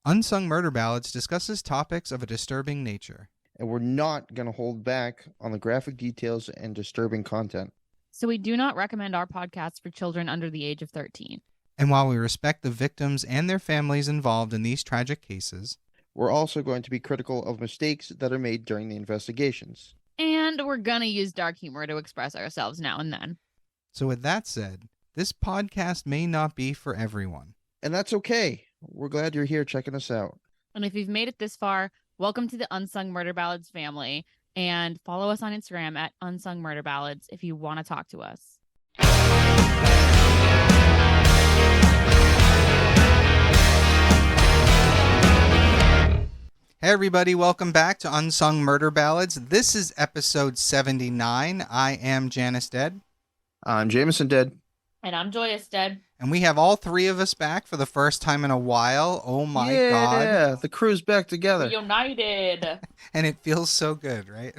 Unsung Murder Ballads discusses topics of a disturbing nature. And we're not going to hold back on the graphic details and disturbing content. So we do not recommend our podcast for children under the age of 13. And while we respect the victims and their families involved in these tragic cases, we're also going to be critical of mistakes that are made during the investigations. And we're going to use dark humor to express ourselves now and then. So with that said, this podcast may not be for everyone. And that's okay. We're glad you're here checking us out. And if you've made it this far, welcome to the Unsung Murder Ballads family. And follow us on Instagram at Unsung Murder Ballads if you want to talk to us. Hey everybody, welcome back to Unsung Murder Ballads. This is episode 79. I am Janus Dead. I'm Jameson Dead. And I'm Joyous Dead. And we have all three of us back for the first time in a while. Oh my God. Yeah, the crew's back together. United. And it feels so good, right?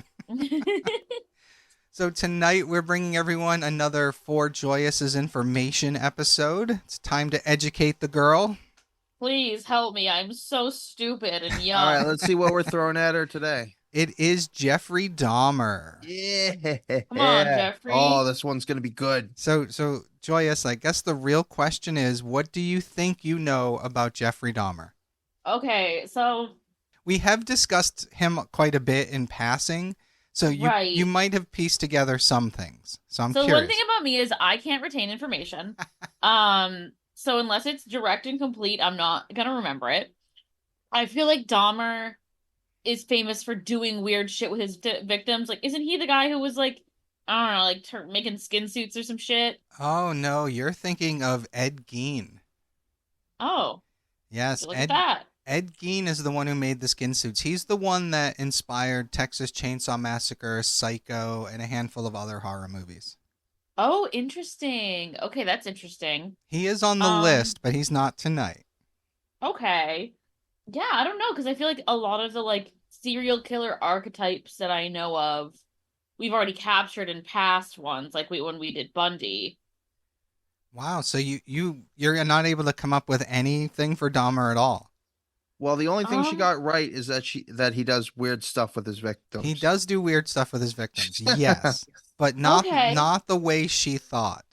So tonight we're bringing everyone another For Joyous Information episode. It's time to educate the girl. Please help me. I'm so stupid and young. All right, let's see what we're throwing at her today. It is Jeffrey Dahmer. Yeah. Come on, Jeffrey. Oh, this one's going to be good. So Joyous, I guess the real question is, what do you think you know about Jeffrey Dahmer? Okay, so we have discussed him quite a bit in passing, so you might have pieced together some things. So I'm curious. One thing about me is I can't retain information. So unless it's direct and complete, I'm not going to remember it. I feel like Dahmer is famous for doing weird shit with his victims. Like, isn't he the guy who was like, I don't know, like making skin suits or some shit? Oh, no, you're thinking of Ed Gein. Oh. Yes, Look at that. Ed Gein is the one who made the skin suits. He's the one that inspired Texas Chainsaw Massacre, Psycho, and a handful of other horror movies. Oh, interesting. Okay, that's interesting. He is on the list, but he's not tonight. Okay. Yeah, I don't know, because I feel like a lot of the like serial killer archetypes that I know of, we've already captured in past ones, like when we did Bundy. Wow, so you're not able to come up with anything for Dahmer at all. Well, the only thing she got right is that he does weird stuff with his victims. He does do weird stuff with his victims, yes, but not the way she thought.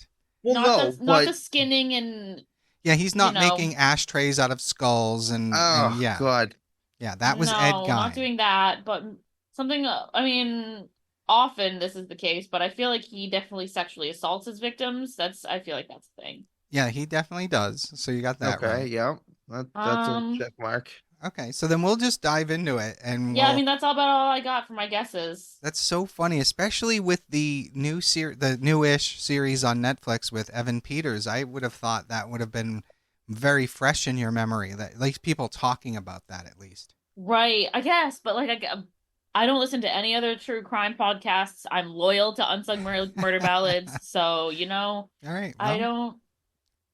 Well, not the skinning and. Yeah, he's not making ashtrays out of skulls and yeah. God. Yeah, that was Ed Gein. Not doing that, but something. I mean, often this is the case, but I feel like he definitely sexually assaults his victims. I feel like that's the thing. Yeah, he definitely does. So you got that right. Okay, yeah. That's a check mark. Okay, so then we'll just dive into it. I mean, that's about all I got for my guesses. That's so funny, especially with the newish series on Netflix with Evan Peters. I would have thought that would have been very fresh in your memory, that at least people talking about that at least. Right, I guess, but like I don't listen to any other true crime podcasts. I'm loyal to Unsung Murder Ballads, so All right. Well, I don't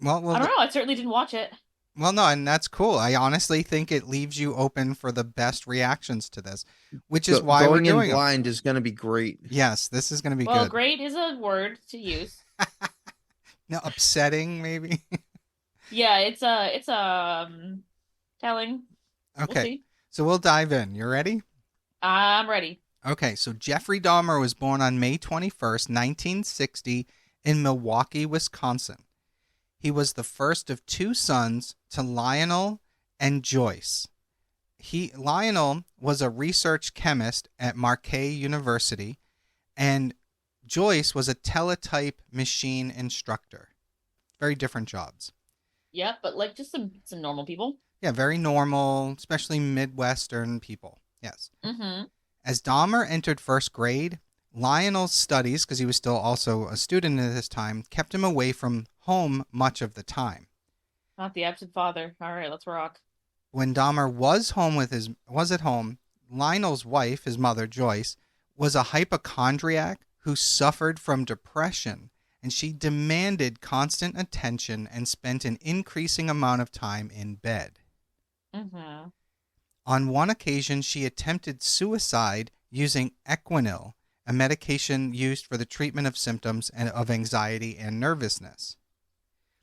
know. I certainly didn't watch it. Well, no, and that's cool. I honestly think it leaves you open for the best reactions to this, which is why we're doing Going in blind is going to be great. Yes, this is going to be good. Well, great is a word to use. No, upsetting maybe. Yeah, it's telling. Okay, so we'll dive in. You ready? I'm ready. Okay, so Jeffrey Dahmer was born on May 21st, 1960 in Milwaukee, Wisconsin. He was the first of two sons to Lionel and Joyce. Lionel was a research chemist at Marquette University, and Joyce was a teletype machine instructor. Very different jobs. Yeah, but like just some normal people. Yeah, very normal, especially Midwestern people. Yes. Mm-hmm. As Dahmer entered first grade, Lionel's studies, because he was still also a student at this time, kept him away from home much of the time. Not the absent father. All right, let's rock. When Dahmer was at home, Lionel's wife, his mother Joyce, was a hypochondriac who suffered from depression, and she demanded constant attention and spent an increasing amount of time in bed. Mm-hmm. On one occasion, she attempted suicide using Equinil, a medication used for the treatment of symptoms of anxiety and nervousness.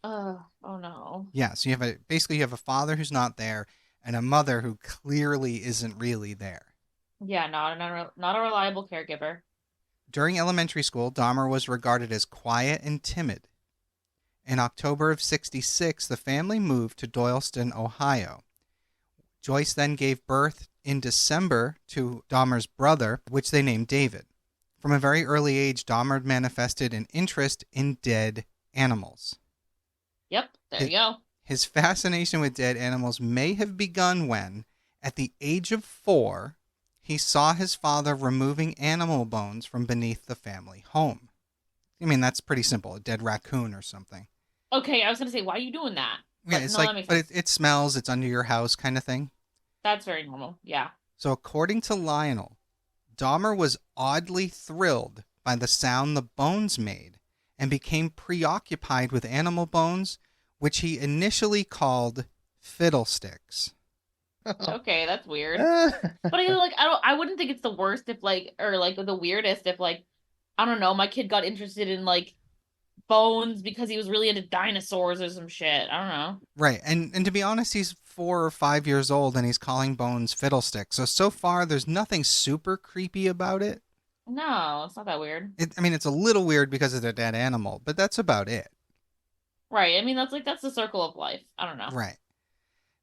Oh no. Yeah, so you have a father who's not there, and a mother who clearly isn't really there. Yeah, not a reliable caregiver. During elementary school, Dahmer was regarded as quiet and timid. In October of 1966, the family moved to Doylestown, Ohio. Joyce then gave birth in December to Dahmer's brother, which they named David. From a very early age, Dahmer manifested an interest in dead animals. Yep, there you go. His fascination with dead animals may have begun when, at the age of 4, he saw his father removing animal bones from beneath the family home. I mean, that's pretty simple. A dead raccoon or something. Okay, I was going to say, why are you doing that? Yeah, it's like, but it smells, it's under your house kind of thing. That's very normal, yeah. So according to Lionel, Dahmer was oddly thrilled by the sound the bones made and became preoccupied with animal bones, which he initially called fiddlesticks. Okay, that's weird. But I wouldn't think it's the worst if the weirdest if I don't know, my kid got interested in bones because he was really into dinosaurs or some shit. I don't know. Right. And to be honest, he's 4 or 5 years old and he's calling bones fiddlesticks. So far, there's nothing super creepy about it. No, it's not that weird. It's a little weird because it's a dead animal, but that's about it. Right. I mean, that's the circle of life. I don't know. Right.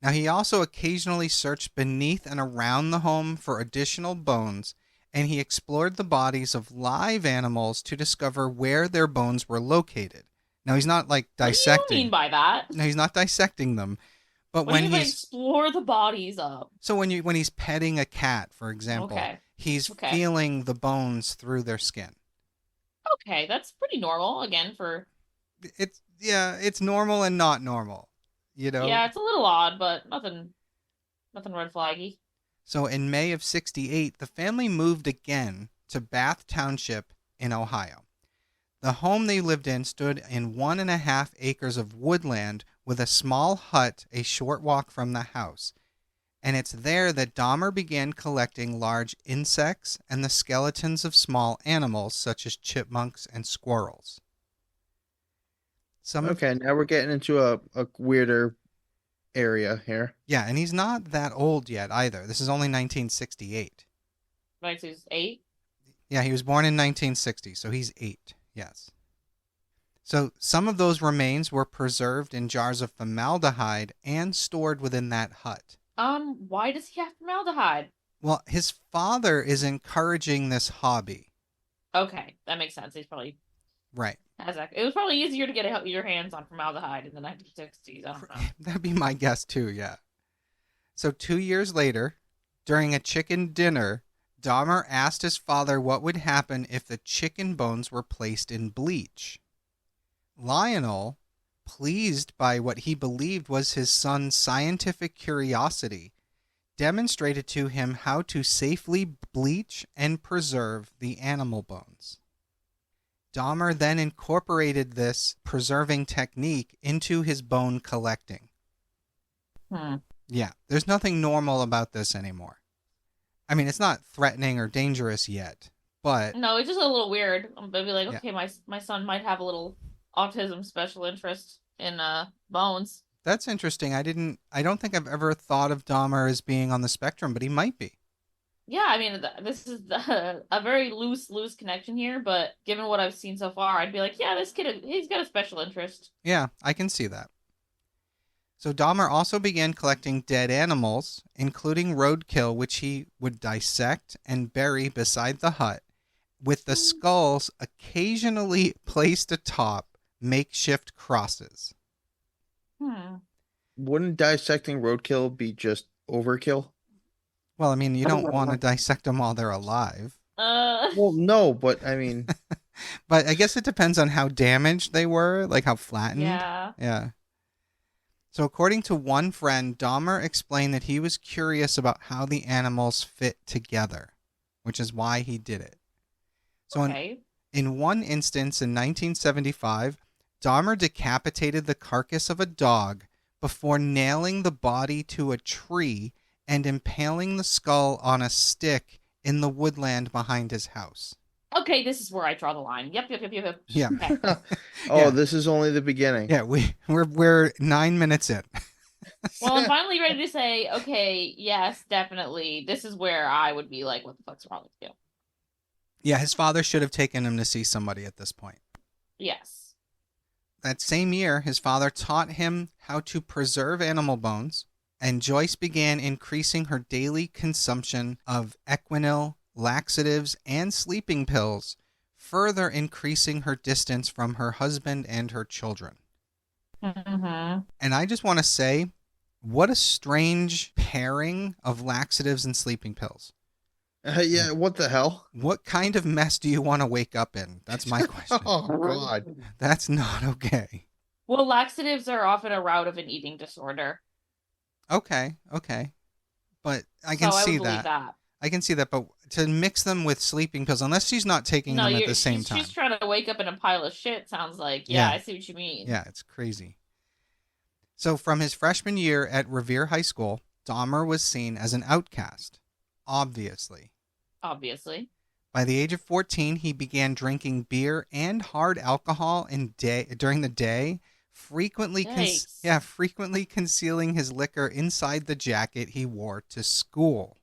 Now, he also occasionally searched beneath and around the home for additional bones, and he explored the bodies of live animals to discover where their bones were located. Now, he's not dissecting. What do you mean by that? No, he's not dissecting them. But what when do you mean explore the bodies up? So when he's petting a cat, for example, he's feeling the bones through their skin. Okay, that's pretty normal again for. It's normal and not normal, you know. Yeah, it's a little odd, but nothing red flaggy. So in May of 1968, the family moved again to Bath Township in Ohio. The home they lived in stood in 1.5 acres of woodland with a small hut a short walk from the house. And it's there that Dahmer began collecting large insects and the skeletons of small animals such as chipmunks and squirrels. Okay, now we're getting into a weirder area here. Yeah, and he's not that old yet either. This is only 1968. Right, so he's 8? Yeah, he was born in 1960, so he's 8, yes. So some of those remains were preserved in jars of formaldehyde and stored within that hut. Why does he have formaldehyde? Well, his father is encouraging this hobby. Okay, that makes sense. He's probably... Right. It was probably easier to get your hands on formaldehyde in the 1960s. I don't know. That'd be my guess too, yeah. So 2 years later, during a chicken dinner, Dahmer asked his father what would happen if the chicken bones were placed in bleach. Lionel, pleased by what he believed was his son's scientific curiosity, demonstrated to him how to safely bleach and preserve the animal bones. Dahmer then incorporated this preserving technique into his bone collecting. Yeah, there's nothing normal about this anymore. I mean, it's not threatening or dangerous yet, but... No, it's just a little weird. I'd be like, okay, my son might have a little autism special interest in bones. That's interesting. I don't think I've ever thought of Dahmer as being on the spectrum, but he might be. Yeah, I mean, this is a very loose connection here, but given what I've seen so far, I'd be like, yeah, this kid, he's got a special interest. Yeah, I can see that. So Dahmer also began collecting dead animals, including roadkill, which he would dissect and bury beside the hut, with the skulls occasionally placed atop makeshift crosses. Wouldn't dissecting roadkill be just overkill? Well, I mean, you don't want to dissect them while they're alive. Well, no, but I mean... But I guess it depends on how damaged they were, like how flattened. Yeah. So according to one friend, Dahmer explained that he was curious about how the animals fit together, which is why he did it. So in one instance in 1975, Dahmer decapitated the carcass of a dog before nailing the body to a tree and impaling the skull on a stick in the woodland behind his house. Okay, this is where I draw the line. Yep. Yeah. Okay. This is only the beginning. Yeah, we're 9 minutes in. Well, I'm finally ready to say, okay, yes, definitely. This is where I would be like, what the fuck's wrong with you? Yeah, his father should have taken him to see somebody at this point. Yes. That same year, his father taught him how to preserve animal bones, and Joyce began increasing her daily consumption of equinil, laxatives, and sleeping pills, further increasing her distance from her husband and her children. Mm-hmm. And I just want to say, what a strange pairing of laxatives and sleeping pills. Yeah, what the hell? What kind of mess do you want to wake up in? That's my question. Oh, God. That's not okay. Well, laxatives are often a route of an eating disorder. Okay. But I can see believe that. I can see that, but to mix them with sleeping pills, unless she's not taking them at the same time. She's trying to wake up in a pile of shit, sounds like. Yeah, I see what you mean. Yeah, it's crazy. So from his freshman year at Revere High School, Dahmer was seen as an outcast. Obviously. By the age of 14, he began drinking beer and hard alcohol during the day, frequently concealing his liquor inside the jacket he wore to school.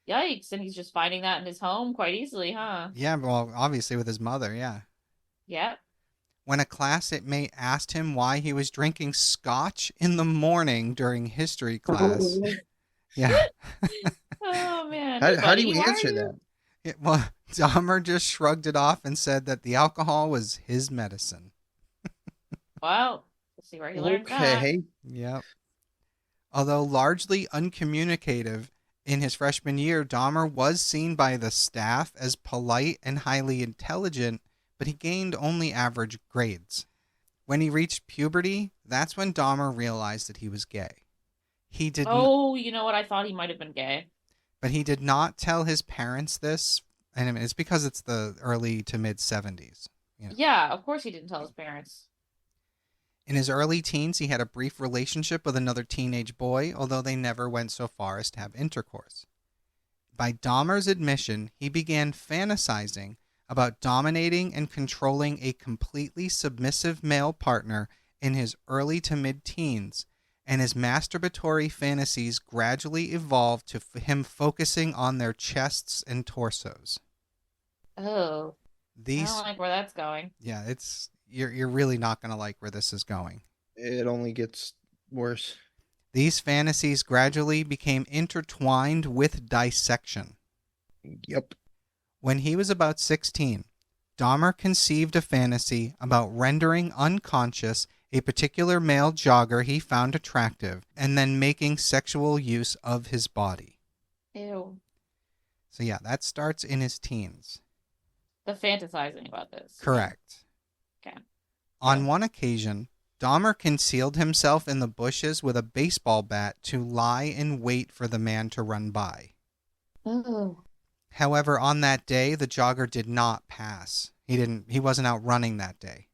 Yikes, and he's just finding that in his home quite easily, huh? Yeah, well, obviously with his mother, yeah. Yep. When a classmate asked him why he was drinking scotch in the morning during history class. Yeah. Oh, man. How do you answer that? Well, Dahmer just shrugged it off and said that the alcohol was his medicine. Well, we'll see where he learned that. Okay. Yep. Although largely uncommunicative in his freshman year, Dahmer was seen by the staff as polite and highly intelligent, but he gained only average grades. When he reached puberty, that's when Dahmer realized that he was gay. You know what? I thought he might have been gay. But he did not tell his parents this, and I mean, it's because it's the early to mid 70s. You know. Yeah, of course he didn't tell his parents. In his early teens, he had a brief relationship with another teenage boy, although they never went so far as to have intercourse. By Dahmer's admission, he began fantasizing about dominating and controlling a completely submissive male partner in his early to mid-teens, and his masturbatory fantasies gradually evolved to him focusing on their chests and torsos. Oh, I don't like where that's going. Yeah, you're really not going to like where this is going. It only gets worse. These fantasies gradually became intertwined with dissection. Yep. When he was about 16, Dahmer conceived a fantasy about rendering unconscious a particular male jogger he found attractive and then making sexual use of his body. Ew. So yeah, that starts in his teens. The fantasizing about this. Correct. Okay. On one occasion, Dahmer concealed himself in the bushes with a baseball bat to lie in wait for the man to run by. Oh. However, on that day, the jogger did not pass. He wasn't out running that day.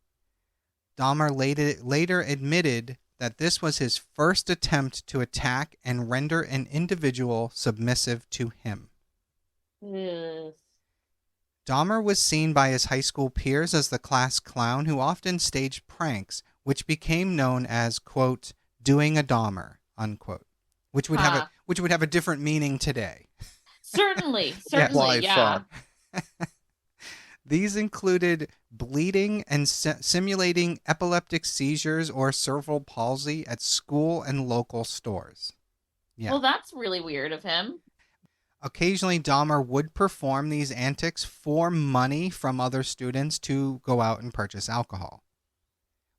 Dahmer later admitted that this was his first attempt to attack and render an individual submissive to him. Yes. Dahmer was seen by his high school peers as the class clown who often staged pranks, which became known as, quote, doing a Dahmer, unquote, which would have a different meaning today. Certainly, yeah. These included bleeding and simulating epileptic seizures or cerebral palsy at school and local stores. Yeah. Well, that's really weird of him. Occasionally, Dahmer would perform these antics for money from other students to go out and purchase alcohol,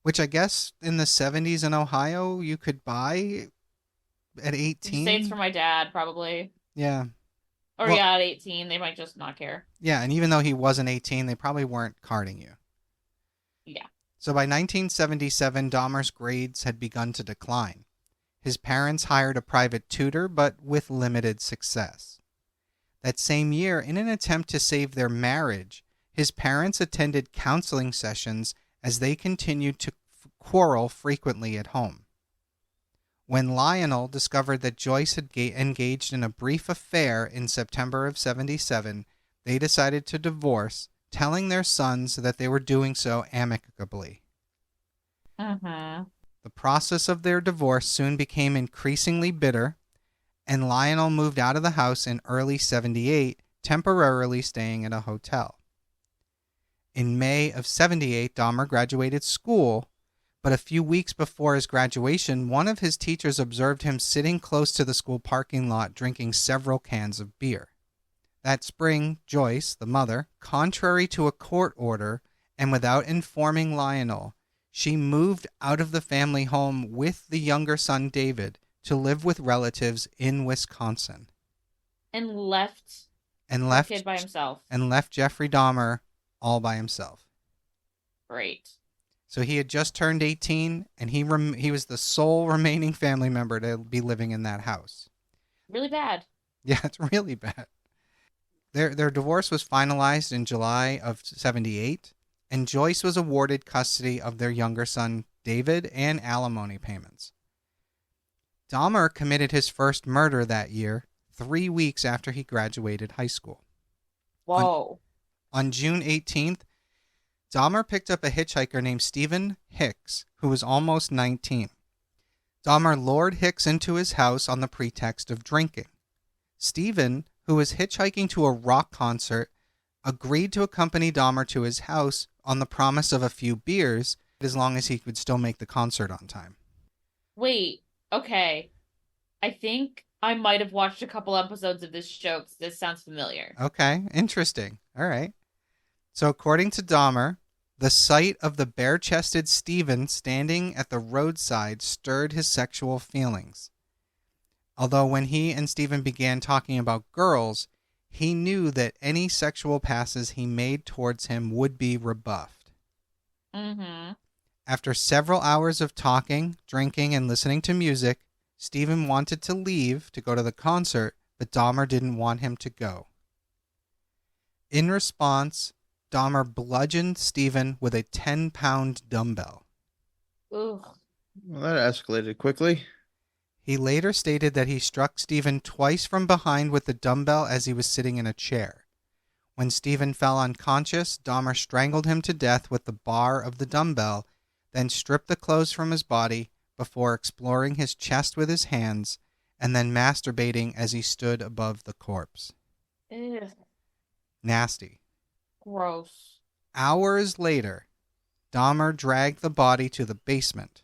which I guess in the 70s in Ohio you could buy at 18. States for my dad, probably. Yeah. Or at 18, they might just not care. Yeah, and even though he wasn't 18, they probably weren't carding you. Yeah. So by 1977, Dahmer's grades had begun to decline. His parents hired a private tutor, but with limited success. That same year, in an attempt to save their marriage, his parents attended counseling sessions as they continued to quarrel frequently at home. When Lionel discovered that Joyce had engaged in a brief affair in September of 77, they decided to divorce, telling their sons that they were doing so amicably. Mm-hmm. The process of their divorce soon became increasingly bitter, and Lionel moved out of the house in early 78, temporarily staying at a hotel. In May of 78, Dahmer graduated school, but a few weeks before his graduation, one of his teachers observed him sitting close to the school parking lot drinking several cans of beer. That spring, Joyce, the mother, contrary to a court order and without informing Lionel, she moved out of the family home with the younger son, David, to live with relatives in Wisconsin. And left the kid by himself. And left Jeffrey Dahmer all by himself. Great. So he had just turned 18, and he was the sole remaining family member to be living in that house. Really bad. Yeah, it's really bad. Their divorce was finalized in July of 78, and Joyce was awarded custody of their younger son, David, and alimony payments. Dahmer committed his first murder that year, 3 weeks after he graduated high school. Whoa. On June 18th, Dahmer picked up a hitchhiker named Stephen Hicks, who was almost 19. Dahmer lured Hicks into his house on the pretext of drinking. Stephen, who was hitchhiking to a rock concert, agreed to accompany Dahmer to his house on the promise of a few beers, as long as he could still make the concert on time. Wait, okay. I think I might have watched a couple episodes of this show because this sounds familiar. Okay, interesting. All right. So according to Dahmer, the sight of the bare-chested Stephen standing at the roadside stirred his sexual feelings. Although when he and Stephen began talking about girls, he knew that any sexual passes he made towards him would be rebuffed. Mm-hmm. After several hours of talking, drinking, and listening to music, Stephen wanted to leave to go to the concert, but Dahmer didn't want him to go. In response, Dahmer bludgeoned Stephen with a 10-pound dumbbell. Ugh. Well, that escalated quickly. He later stated that he struck Stephen twice from behind with the dumbbell as he was sitting in a chair. When Stephen fell unconscious, Dahmer strangled him to death with the bar of the dumbbell, then stripped the clothes from his body before exploring his chest with his hands and then masturbating as he stood above the corpse. Ew. Nasty. Gross. Hours later, Dahmer dragged the body to the basement.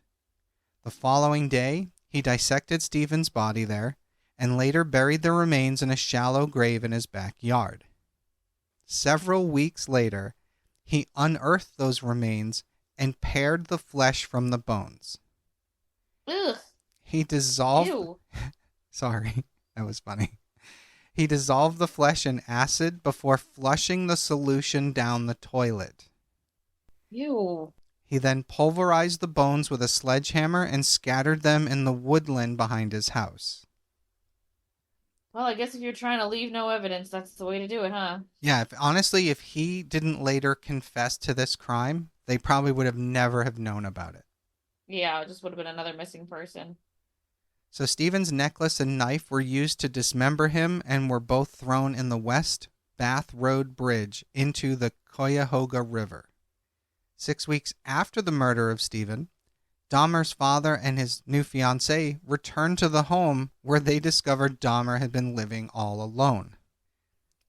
The following day, he dissected Stephen's body there and later buried the remains in a shallow grave in his backyard. Several weeks later, he unearthed those remains and pared the flesh from the bones. Ugh. He dissolved... Ew. Sorry, that was funny. He dissolved the flesh in acid before flushing the solution down the toilet. Ew. He then pulverized the bones with a sledgehammer and scattered them in the woodland behind his house. Well, I guess if you're trying to leave no evidence, that's the way to do it, huh? Yeah, honestly, if he didn't later confess to this crime, they probably would have never have known about it. Yeah, it just would have been another missing person. So Stephen's necklace and knife were used to dismember him and were both thrown in the West Bath Road Bridge into the Cuyahoga River. 6 weeks after the murder of Stephen, Dahmer's father and his new fiancée returned to the home where they discovered Dahmer had been living all alone.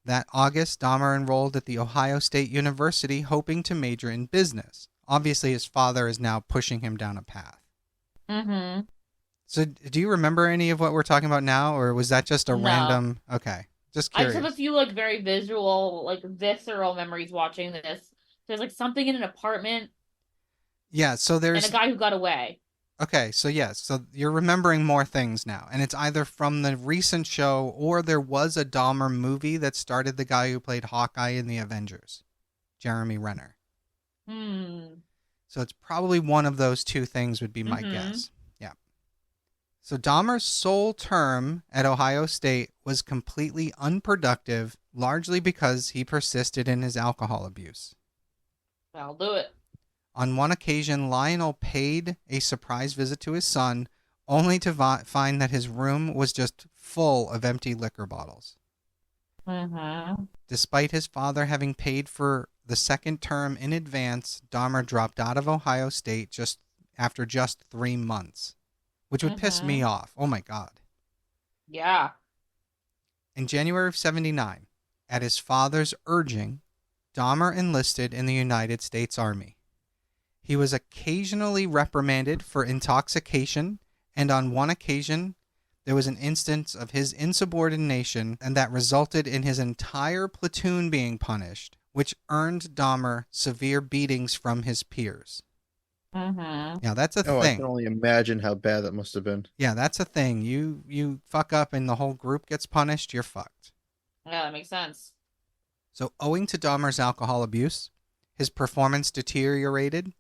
That August, Dahmer enrolled at the Ohio State University hoping to major in business. Obviously, his father is now pushing him down a path. Mm-hmm. So do you remember any of what we're talking about now, or was that just a random... Okay, just I curious. just have a few very visual, visceral memories watching this. There's something in an apartment. Yeah, so there's... And a guy who got away. Okay, so yes, so you're remembering more things now, and it's either from the recent show or there was a Dahmer movie that started the guy who played Hawkeye in the Avengers, Jeremy Renner. So it's probably one of those two things would be my guess. Yeah. So Dahmer's sole term at Ohio State was completely unproductive, largely because he persisted in his alcohol abuse. I'll do it. On one occasion, Lionel paid a surprise visit to his son, only to find that his room was just full of empty liquor bottles. Despite his father having paid for the second term in advance, Dahmer dropped out of Ohio State just after just 3 months, which would piss me off. Oh my God. Yeah. In January of 79, at his father's urging, Dahmer enlisted in the United States Army. He was occasionally reprimanded for intoxication, and on one occasion, there was an instance of his insubordination, and that resulted in his entire platoon being punished, which earned Dahmer severe beatings from his peers. Yeah, that's a thing. I can only imagine how bad that must have been. Yeah, that's a thing. You fuck up and the whole group gets punished, you're fucked. Yeah, that makes sense. So, owing to Dahmer's alcohol abuse, his performance deteriorated,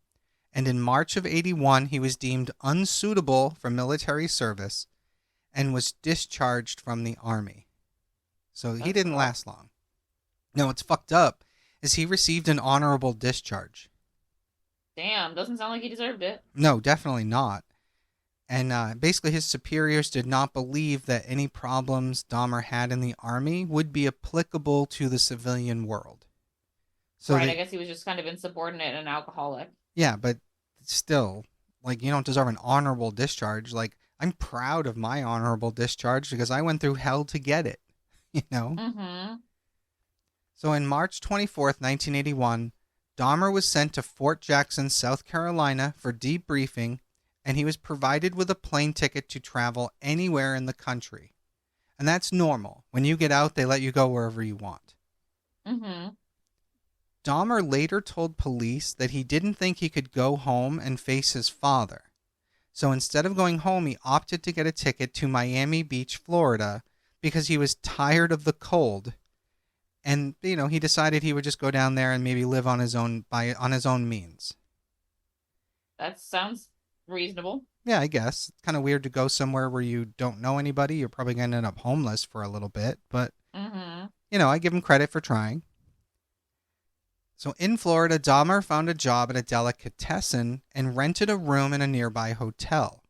and in March of 81, he was deemed unsuitable for military service and was discharged from the Army. So he didn't last long. Now, what's fucked up is he received an honorable discharge. Damn, doesn't sound like he deserved it. No, definitely not. And basically his superiors did not believe that any problems Dahmer had in the Army would be applicable to the civilian world. So right, I guess he was just kind of insubordinate and an alcoholic. Yeah, but still, like, you don't deserve an honorable discharge. Like, I'm proud of my honorable discharge because I went through hell to get it, you know? So in March 24th, 1981, Dahmer was sent to Fort Jackson, South Carolina for debriefing, and he was provided with a plane ticket to travel anywhere in the country. And that's normal. When you get out, they let you go wherever you want. Dahmer later told police that he didn't think he could go home and face his father. So instead of going home, he opted to get a ticket to Miami Beach, Florida, because he was tired of the cold. And, you know, he decided he would just go down there and maybe live on his own means. That sounds reasonable. Yeah, I guess. It's kind of weird to go somewhere where you don't know anybody. You're probably going to end up homeless for a little bit. But, you know, I give him credit for trying. So in Florida, Dahmer found a job at a delicatessen and rented a room in a nearby hotel.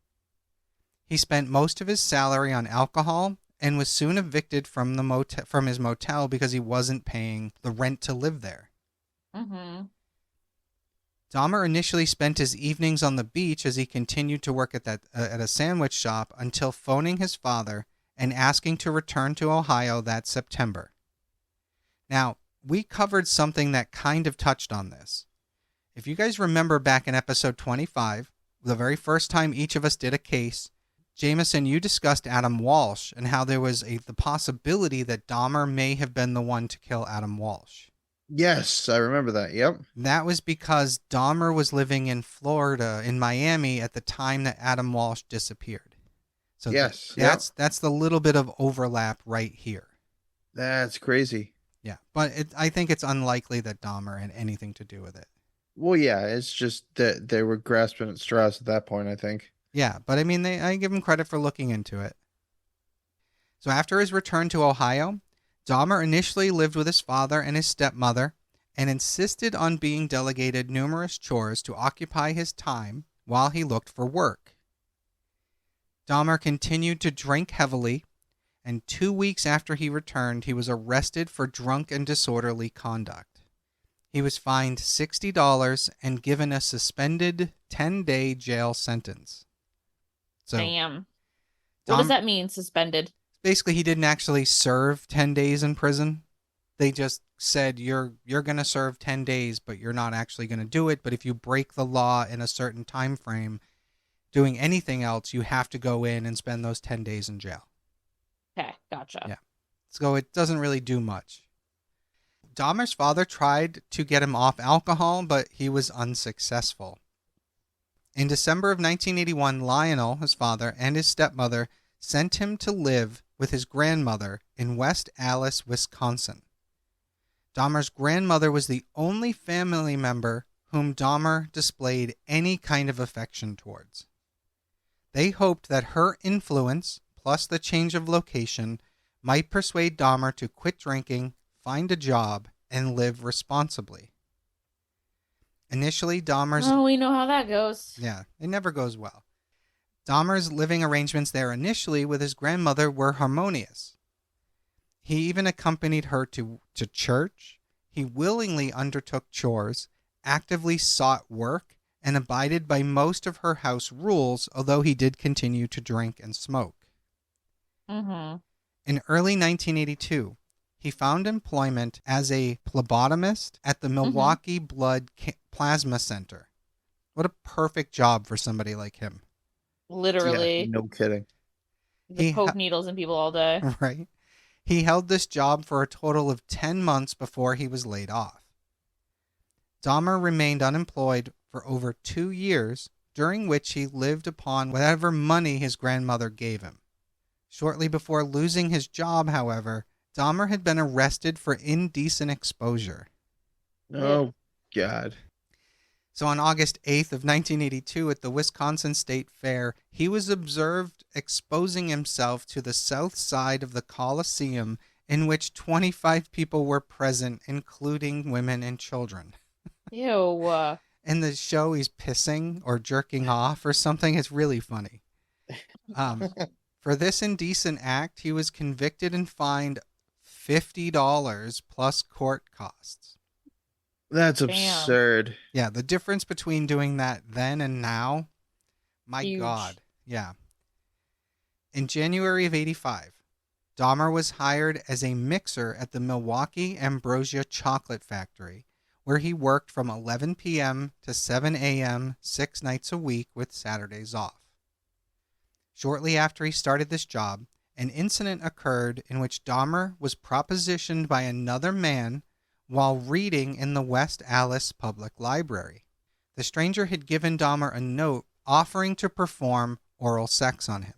He spent most of his salary on alcohol and was soon evicted from his motel because he wasn't paying the rent to live there. Dahmer initially spent his evenings on the beach as he continued to work at a sandwich shop until phoning his father and asking to return to Ohio that September. Now, we covered something that kind of touched on this. If you guys remember back in episode 25, the very first time each of us did a case, Jameson, you discussed Adam Walsh and how there was the possibility that Dahmer may have been the one to kill Adam Walsh. Yes, I remember that. Yep. That was because Dahmer was living in Florida, in Miami, at the time that Adam Walsh disappeared. So yes, that's the little bit of overlap right here. That's crazy. Yeah, but I think it's unlikely that Dahmer had anything to do with it. Well, yeah, it's just that they were grasping at straws at that point, I think. Yeah, but I mean, I give him credit for looking into it. So after his return to Ohio, Dahmer initially lived with his father and his stepmother and insisted on being delegated numerous chores to occupy his time while he looked for work. Dahmer continued to drink heavily, and 2 weeks after he returned, he was arrested for drunk and disorderly conduct. He was fined $60 and given a suspended 10-day jail sentence. So, damn. What does that mean, suspended? Basically, he didn't actually serve 10 days in prison. They just said, you're going to serve 10 days, but you're not actually going to do it. But if you break the law in a certain time frame, doing anything else, you have to go in and spend those 10 days in jail. Okay, gotcha. Yeah. So it doesn't really do much. Dahmer's father tried to get him off alcohol, but he was unsuccessful. In December of 1981, Lionel, his father, and his stepmother sent him to live with his grandmother in West Allis, Wisconsin. Dahmer's grandmother was the only family member whom Dahmer displayed any kind of affection towards. They hoped that her influence, plus the change of location, might persuade Dahmer to quit drinking, find a job, and live responsibly. Initially, Dahmer's... Oh, we know how that goes. Yeah, it never goes well. Dahmer's living arrangements there initially with his grandmother were harmonious. He even accompanied her to church. He willingly undertook chores, actively sought work, and abided by most of her house rules, although he did continue to drink and smoke. Mm-hmm. In early 1982, he found employment as a phlebotomist at the Milwaukee Blood Plasma Center. What a perfect job for somebody like him. Literally. Yeah, no kidding. He poke needles in people all day. Right. He held this job for a total of 10 months before he was laid off. Dahmer remained unemployed for over 2 years, during which he lived upon whatever money his grandmother gave him. Shortly before losing his job, however, Dahmer had been arrested for indecent exposure. Oh, God. So on August 8th of 1982 at the Wisconsin State Fair, he was observed exposing himself to the south side of the Coliseum, in which 25 people were present, including women and children. Ew. In the show, he's pissing or jerking off or something. It's really funny. For this indecent act, he was convicted and fined $50 plus court costs. That's absurd. Yeah, the difference between doing that then and now, my Huge. God. Yeah. In January of 85, Dahmer was hired as a mixer at the Milwaukee Ambrosia Chocolate Factory, where he worked from 11 p.m. to 7 a.m. 6 nights a week with Saturdays off. Shortly after he started this job, an incident occurred in which Dahmer was propositioned by another man while reading in the West Allis Public Library. The stranger had given Dahmer a note offering to perform oral sex on him.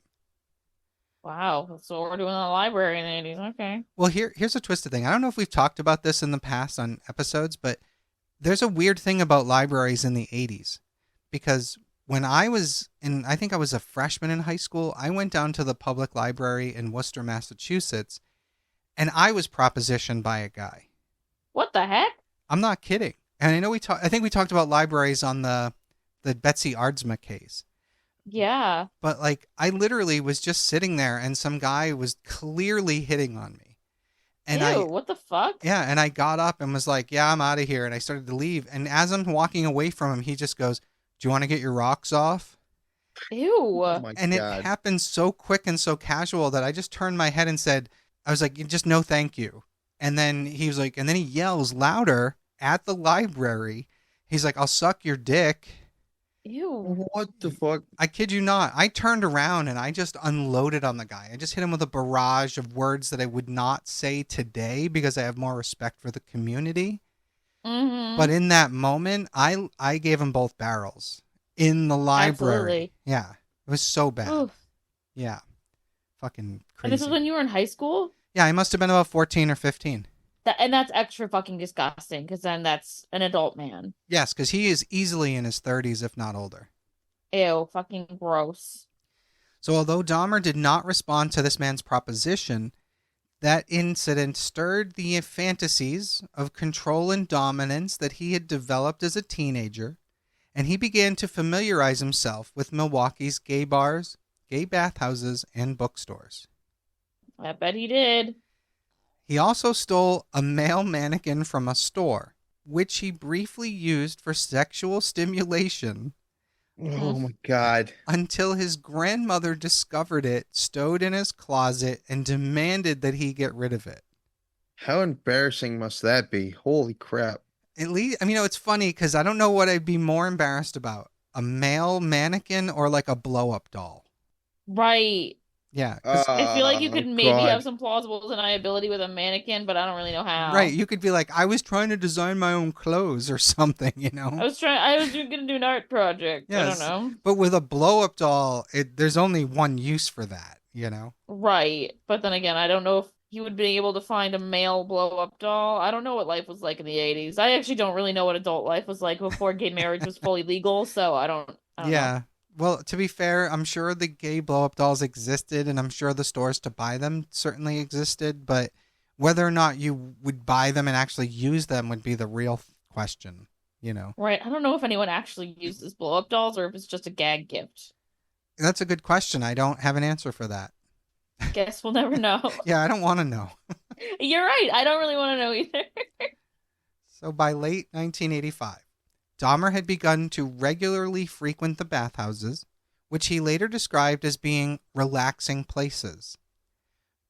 Wow, that's what we're doing in the library in the 80s. Okay. Well, here's a twisted thing. I don't know if we've talked about this in the past on episodes, but there's a weird thing about libraries in the 80s. Because when I was I think I was a freshman in high school, I went down to the public library in Worcester, Massachusetts, and I was propositioned by a guy. What the heck? I'm not kidding. And I know I think we talked about libraries on the Betsy Ardsma case. Yeah. But like, I literally was just sitting there and some guy was clearly hitting on me. And Ew, what the fuck? Yeah, and I got up and was like, yeah, I'm out of here. And I started to leave. And as I'm walking away from him, he just goes, do you want to get your rocks off? Ew. Oh my And God. it happened so quick and so casual that I just turned my head and said, I was like, just no thank you. And then he was like, and then he yells louder at the library. He's like, I'll suck your dick. Ew. What the fuck? I kid you not. I turned around and I just unloaded on the guy. I just hit him with a barrage of words that I would not say today because I have more respect for the community. Mm-hmm. But in that moment, I gave him both barrels in the library. Absolutely. Yeah. It was so bad. Oof. Yeah. Fucking crazy. And this was when you were in high school? Yeah, I must have been about 14 or 15. And that's extra fucking disgusting, because then that's an adult man. Yes, because he is easily in his 30s, if not older. Ew, fucking gross. So although Dahmer did not respond to this man's proposition, that incident stirred the fantasies of control and dominance that he had developed as a teenager, and he began to familiarize himself with Milwaukee's gay bars, gay bathhouses, and bookstores. I bet he did. He also stole a male mannequin from a store, which he briefly used for sexual stimulation. Oh my God. Until his grandmother discovered it, stowed in his closet, and demanded that he get rid of it. How embarrassing must that be? Holy crap. At least, I mean, it's funny because I don't know what I'd be more embarrassed about. A male mannequin or like a blow-up doll. Right. Yeah. 'Cause I feel like you could maybe God. have some plausible deniability with a mannequin, but I don't really know how. right. You could be like, I was trying to design my own clothes or something, you know? I was gonna do an art project. Yes. I don't know. But with a blow-up doll, there's only one use for that, you know? Right. But then again, I don't know if he would be able to find a male blow-up doll. I don't know what life was like in the 80s. I actually don't really know what adult life was like before gay marriage was fully legal, so I don't know. Yeah. Well, to be fair, I'm sure the gay blow-up dolls existed, and I'm sure the stores to buy them certainly existed, but whether or not you would buy them and actually use them would be the real question, you know? Right. I don't know if anyone actually uses blow-up dolls or if it's just a gag gift. That's a good question. I don't have an answer for that. Guess we'll never know. Yeah, I don't want to know. You're right. I don't really want to know either. So by late 1985, Dahmer had begun to regularly frequent the bathhouses, which he later described as being relaxing places.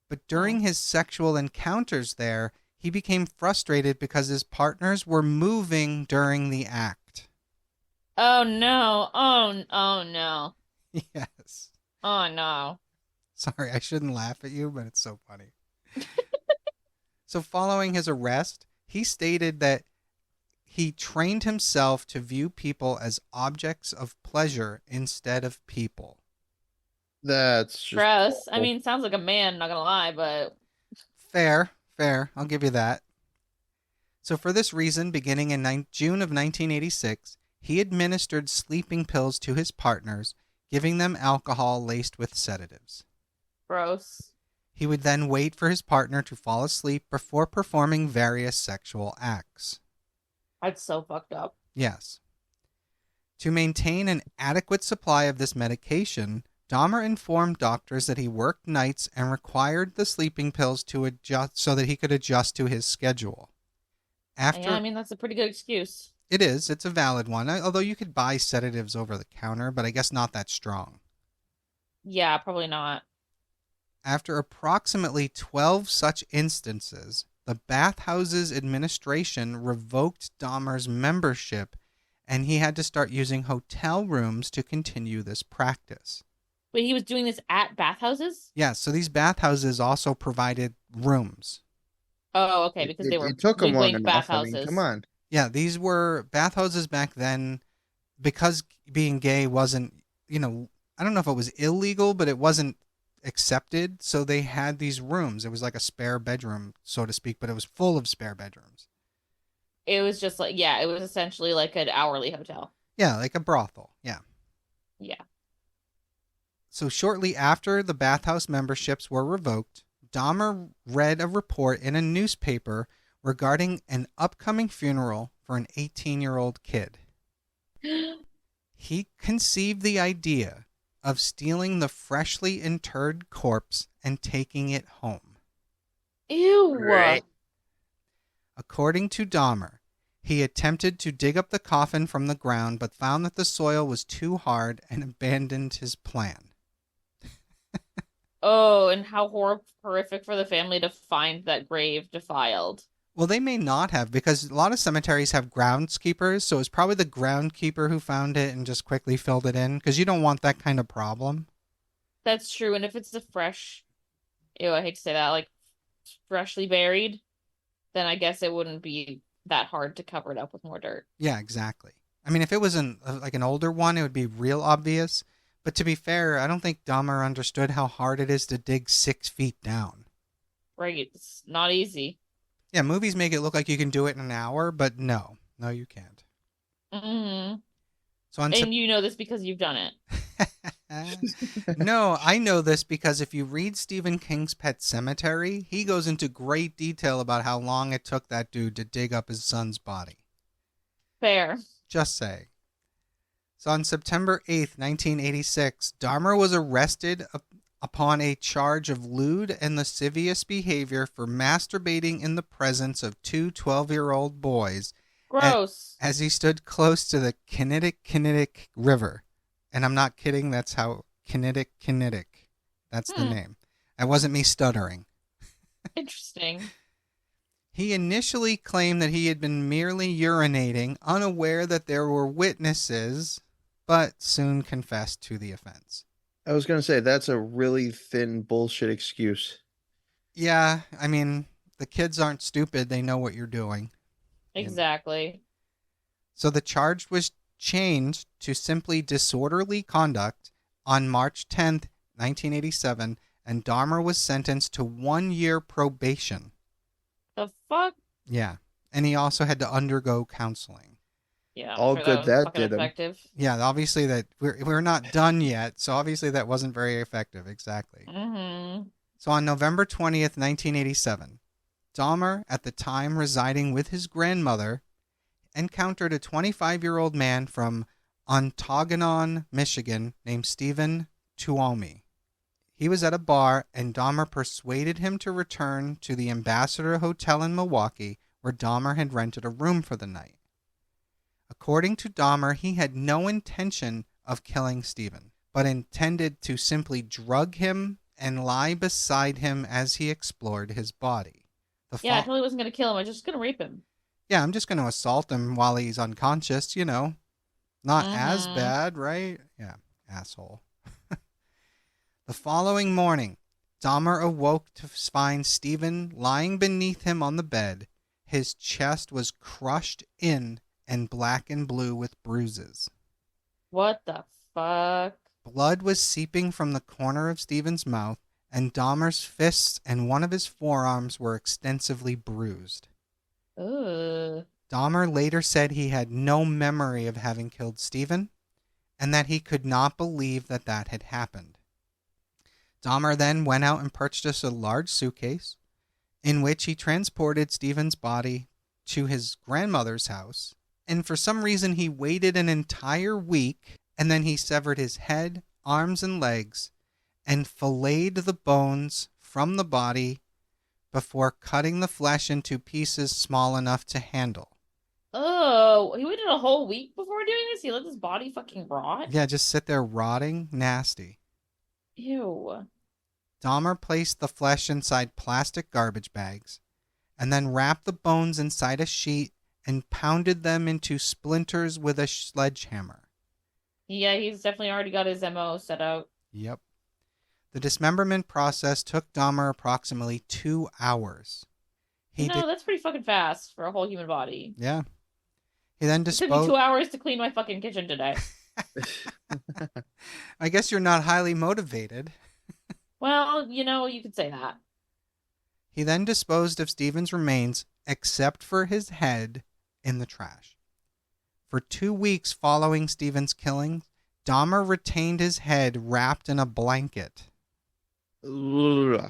But during his sexual encounters there, he became frustrated because his partners were moving during the act. Oh no. Oh no. Yes. Oh no. Sorry, I shouldn't laugh at you, but it's so funny. So following his arrest, he stated that he trained himself to view people as objects of pleasure instead of people. That's just Gross. awful. I mean, sounds like a man, not gonna lie, but Fair. I'll give you that. So for this reason, beginning in June of 1986, he administered sleeping pills to his partners, giving them alcohol laced with sedatives. gross. He would then wait for his partner to fall asleep before performing various sexual acts. That's so fucked up. Yes. To maintain an adequate supply of this medication, Dahmer informed doctors that he worked nights and required the sleeping pills to adjust so that he could adjust to his schedule. Yeah, I mean, that's a pretty good excuse. It's a valid one, although you could buy sedatives over the counter, but I guess not that strong. Yeah, probably not. After approximately 12 such instances, the bathhouses administration revoked Dahmer's membership, and he had to start using hotel rooms to continue this practice. Wait, he was doing this at bathhouses? Yeah, so these bathhouses also provided rooms. Oh, okay, because they were It took him long wink enough. I bathhouses. mean, come on. Yeah, these were bathhouses back then, because being gay wasn't, I don't know if it was illegal, but it wasn't accepted. So they had these rooms. It was like a spare bedroom, so to speak, but it was full of spare bedrooms. It was just like, yeah, it was essentially like an hourly hotel. Yeah, like a brothel. Yeah. Yeah. So shortly after the bathhouse memberships were revoked, Dahmer read a report in a newspaper regarding an upcoming funeral for an 18-year-old kid. He conceived the idea of stealing the freshly interred corpse and taking it home. Ew. Right. According to Dahmer, he attempted to dig up the coffin from the ground but found that the soil was too hard and abandoned his plan. Oh, and how horrific for the family to find that grave defiled. Well, they may not have, because a lot of cemeteries have groundskeepers, so it's probably the groundskeeper who found it and just quickly filled it in, because you don't want that kind of problem. That's true. And if it's the fresh, ew, I hate to say that, like freshly buried, then I guess it wouldn't be that hard to cover it up with more dirt. Yeah, exactly. I mean, if it was an older one, it would be real obvious. But to be fair, I don't think Dahmer understood how hard it is to dig 6 feet down. Right. It's not easy. Yeah, movies make it look like you can do it in an hour, but no, you can't. Mm-hmm. So and you know this because you've done it. No, I know this because if you read Stephen King's Pet Sematary, he goes into great detail about how long it took that dude to dig up his son's body. Fair. Just saying. So on September 8th, 1986, Dahmer was arrested upon a charge of lewd and lascivious behavior for masturbating in the presence of 2 12-year-old boys. Gross. As he stood close to the Kinnitic River. And I'm not kidding, that's how Kinnitic. That's the name. That wasn't me stuttering. Interesting. He initially claimed that he had been merely urinating, unaware that there were witnesses, but soon confessed to the offense. I was going to say, that's a really thin bullshit excuse. Yeah, I mean, the kids aren't stupid. They know what you're doing. Exactly. So the charge was changed to simply disorderly conduct on March 10th, 1987, and Dahmer was sentenced to 1 year probation. The fuck? Yeah, and he also had to undergo counseling. Yeah, all good that did effective. him. Yeah, obviously that we're not done yet, so obviously that wasn't very effective. Exactly. Mm-hmm. So on November 20th, 1987, Dahmer, at the time residing with his grandmother, encountered a 25-year-old man from Ontonagon, Michigan, named Stephen Tuomi. He was at a bar, and Dahmer persuaded him to return to the Ambassador Hotel in Milwaukee, where Dahmer had rented a room for the night. According to Dahmer, he had no intention of killing Stephen, but intended to simply drug him and lie beside him as he explored his body. I totally wasn't going to kill him. I was just going to rape him. Yeah, I'm just going to assault him while he's unconscious, Not as bad, right? Yeah, asshole. The following morning, Dahmer awoke to find Stephen lying beneath him on the bed. His chest was crushed in and black and blue with bruises. What the fuck? Blood was seeping from the corner of Stephen's mouth, and Dahmer's fists and one of his forearms were extensively bruised. Ugh. Dahmer later said he had no memory of having killed Stephen, and that he could not believe that had happened. Dahmer then went out and purchased a large suitcase in which he transported Stephen's body to his grandmother's house, and for some reason he waited an entire week, and then he severed his head, arms, and legs, and filleted the bones from the body before cutting the flesh into pieces small enough to handle. Oh, he waited a whole week before doing this? He let his body fucking rot? Yeah, just sit there rotting. Nasty. Ew. Dahmer placed the flesh inside plastic garbage bags and then wrapped the bones inside a sheet and pounded them into splinters with a sledgehammer. Yeah, he's definitely already got his MO set out. Yep. The dismemberment process took Dahmer approximately 2 hours. That's pretty fucking fast for a whole human body. Yeah. He then It took me 2 hours to clean my fucking kitchen today. I guess you're not highly motivated. Well, you could say that. He then disposed of Stephen's remains, except for his head, in the trash. For 2 weeks following Stephen's killing, Dahmer retained his head wrapped in a blanket. Ew.